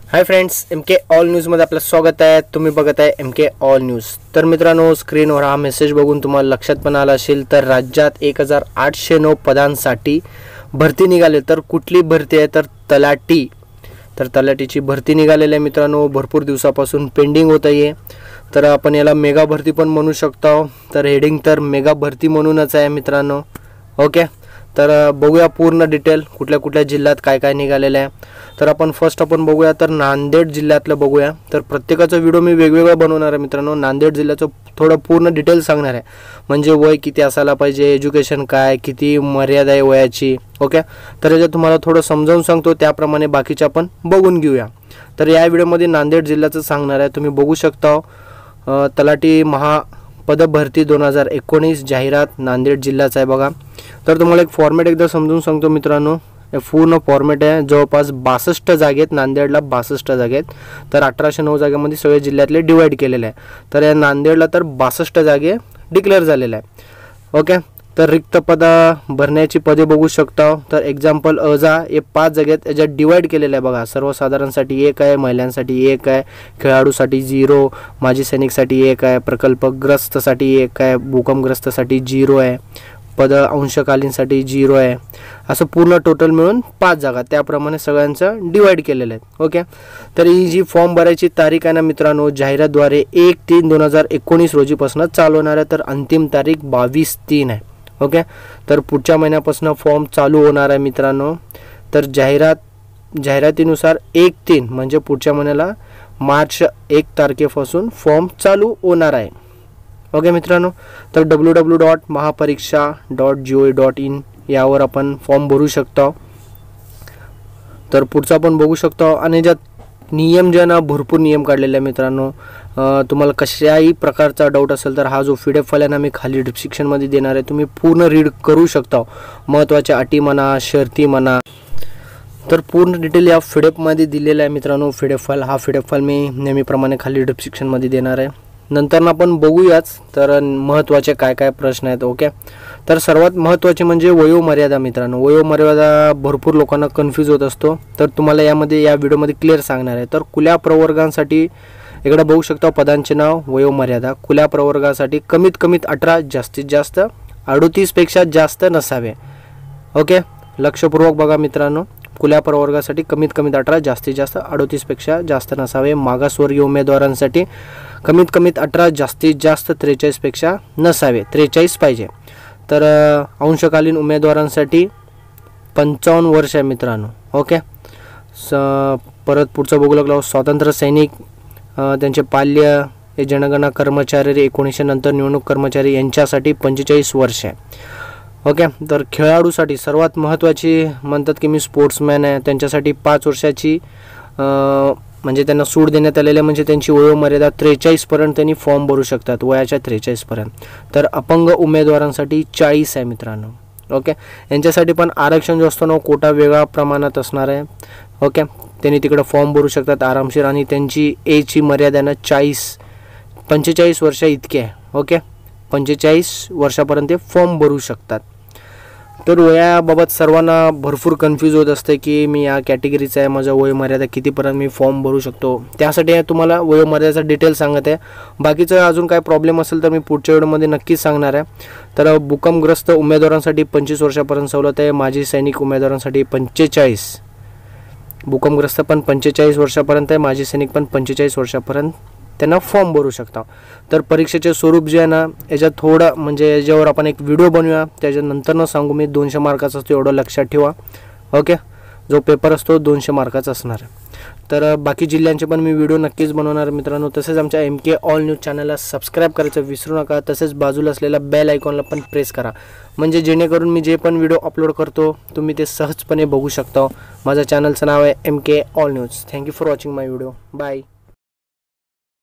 Hi friends, MK all न्यूजमध्ये आपलं स्वागत आहे। तुम्ही बघत आहे MK ऑल न्यूज। तर मित्रांनो, स्क्रीनवर हा मेसेज बघून तुम्हाला लक्षात पण आला असेल, तर राज्यात 1809 पदांसाठी भरती निघाली। तर कुठली भरती आहे? तर तलाठी। तर तलाठीची भरती निघालेली आहे मित्रांनो, भरपूर दिवसापासून पेंडिंग होत आहे। तर आपण याला मेगा भरती पण म्हणू शकतो। तर हेडिंग तर मेगा भरती म्हणूनच आहे मित्रांनो। ओके, तर बघूया पूर्ण डिटेल कुठल्या कुठल्या जिल्ह्यात काय काय निघालेलं आहे। तर आपण फर्स्ट बघूया, तर नांदेड जिल्ह्यातलं बघूया। तर प्रत्येकाचा व्हिडिओ मी वेगवेगळा बनवणार आहे मित्रांनो। नांदेड जिल्ह्याचं थोडं पूर्ण डिटेल सांगणार आहे, म्हणजे वय किती असायला पाहिजे, एज्युकेशन काय, किती मर्यादा आहे वयाची। ओके, तर याच्यात तुम्हाला थोडं समजावून सांगतो, त्याप्रमाणे बाकीचे आपण बघून घेऊया। तर या व्हिडिओमध्ये नांदेड जिल्ह्याचं सांगणार आहे। तुम्ही बघू शकता, तलाठी पदभरती 2019 जाहिरात नांदेड जिल्ह्याचा आहे बघा। तर तुम्हाला एक फॉर्मॅट एकदा समजून सांगतो मित्रांनो। हे पूर्ण फॉर्मॅट आहे, जवळपास 62 जागेत, नांदेडला 62 जागेत। तर 1809 जागेमध्ये सगळे जिल्ह्यातले डिवाइड केलेले आहे। तर या नांदेडला तर 62 जागे डिक्लेअर झालेल्या आहे। ओके, तर रिक्त पद भरण्याची पदे बघू शकता। तर एक्झाम्पल अजा हे 5 जागेत याच्यात डिवाइड केलेलं आहे बघा। सर्वसाधारणसाठी 1 आहे, महिलांसाठी 1 आहे, खेळाडूसाठी 0, माजी सैनिकसाठी 1 आहे, प्रकल्पग्रस्तसाठी 1 आहे, भूकंपग्रस्तसाठी 0 आहे, पद अंशकालीनसाठी 0 आहे। असं पूर्ण टोटल मिळून 5 जागा, त्याप्रमाणे सगळ्यांचं डिवाइड केलेलं आहे। ओके, तर ही जी फॉर्म भरायची तारीख आहे ना मित्रांनो, जाहिरातद्वारे 1/3/2019 रोजीपासून चालू होणार आहे। तर अंतिम तारीख 22/3 आहे। ओके, तर पुढच्या महिन्यापासून फॉर्म चालू होणार आहे मित्रांनो। तर जाहिरातीनुसार 1/3 म्हणजे पुढच्या महिन्याला मार्च 1 तारखेपासून फॉर्म चालू होणार आहे। ओके मित्रांनो, तर www.mahapariksha.gov.in यावर आपण फॉर्म भरू शकतो। तर पुढचा आपण बघू शकतो। आणि ज्यात नियम जे ना, भरपूर नियम काढलेले आहे मित्रांनो। तुम्हाला कशाही प्रकारचा डाऊट असेल तर हा जो PDF फाईल आहे ना, मी खाली डिस्क्रिप्शनमध्ये देणार आहे, तुम्ही पूर्ण रीड करू शकता। महत्त्वाच्या अटी म्हणा, शर्ती म्हणा, तर पूर्ण डिटेल या PDF मध्ये दिलेला आहे मित्रांनो। PDF फाईल, हा PDF फाईल मी नेहमीप्रमाणे खाली डिस्क्रिप्शनमध्ये देणार आहे। नंतर आपण बघूयाच तर महत्त्वाचे काय काय प्रश्न आहेत। ओके, तर सर्वात महत्त्वाचे म्हणजे वयोमर्यादा मित्रांनो। वयोमर्यादा भरपूर लोकांना कन्फ्यूज होत असतो, तर तुम्हाला या व्हिडिओमध्ये क्लिअर सांगणार आहे। तर खुल्या प्रवर्गांसाठी इकडे बघू शकता पदांचे नाव, वयोमर्यादा। खुल्या प्रवर्गासाठी कमीत कमीत 18, जास्तीत जास्त 38 पेक्षा जास्त नसावे। ओके, लक्षपूर्वक बघा मित्रांनो। खुल्या प्रवर्गासाठी कमीत कमीत 18, जास्तीत जास्त 38 पेक्षा जास्त नसावे। मागासवर्गीय उमेदवारांसाठी कमीत कमीत 18, जास्तीत जास्त 43 पेक्षा नसावे, 43 पाहिजे। तर अंशकालीन उमेदवारांसाठी 55 वर्ष आहे मित्रांनो। ओके, परत पुढचं बघू लागलो, स्वातंत्र्य सैनिक, त्यांचे पाल्य, हे जनगणना कर्मचारी, 1900 नंतर निवडणूक कर्मचारी यांच्यासाठी 45 वर्ष आहे। ओके, तर खेळाडूसाठी सर्वात महत्त्वाची म्हणतात की मी स्पोर्ट्समॅन आहे, त्यांच्यासाठी 5 वर्षाची म्हणजे त्यांना सूट देण्यात आलेली आहे, म्हणजे त्यांची वयोमर्यादा 43 पर्यंत त्यांनी फॉर्म भरू शकतात, वयाच्या 43 पर्यंत। तर अपंग उमेदवारांसाठी 40 आहे मित्रांनो। ओके, यांच्यासाठी पण आरक्षण जो असतो ना, कोटा वेगळा प्रमाणात असणार आहे। ओके, त्यांनी तिकडे फॉर्म भरू शकतात आरामशीर, आणि त्यांची एजची मर्यादा ना 45 वर्ष इतकी आहे। ओके, 45 वर्षापर्यंत ते फॉर्म भरू शकतात। तर वयाबाबत सर्वांना भरपूर कन्फ्यूज होत असते की मी या कॅटेगरीचा आहे, माझा वयोमर्यादा कितीपर्यंत मी फॉर्म भरू शकतो। त्यासाठी तुम्हाला वयोमर्यादाचा डिटेल सांगत आहे। बाकीचं अजून काय प्रॉब्लेम असेल तर मी पुढच्या व्हिडिओमध्ये नक्कीच सांगणार आहे। तर भूकंपग्रस्त उमेदवारांसाठी 25 वर्षापर्यंत सवलत आहे। माजी सैनिक उमेदवारांसाठी 45, भूकंपग्रस्त पण 45 वर्षापर्यंत आहे, माजी सैनिक पण 45 वर्षापर्यंत त्यांना फॉर्म भरू शकता। तर परीक्षेचे स्वरूप जे आहे ना, याच्यात थोडं म्हणजे याच्यावर आपण एक व्हिडिओ बनवूया, त्याच्यानंतर न सांगू मी। 200 मार्काचा असतो, एवढं लक्षात ठेवा। ओके, जो पेपर असतो 200 मार्काचा असणार आहे। तर बाकी जिल्ह्यांचे पण मी व्हिडिओ नक्कीच बनवणार मित्रांनो। तसेच आमच्या MK ऑल न्यूज चॅनलला सबस्क्राईब करायचं विसरू नका। तसेच बाजूला असलेल्या बेल आयकॉनला पण प्रेस करा, म्हणजे जेणेकरून मी जे पण व्हिडिओ अपलोड करतो तुम्ही ते सहजपणे बघू शकता। माझ्या चॅनलचं नाव आहे MK all news. Thank you for watching my video. Bye.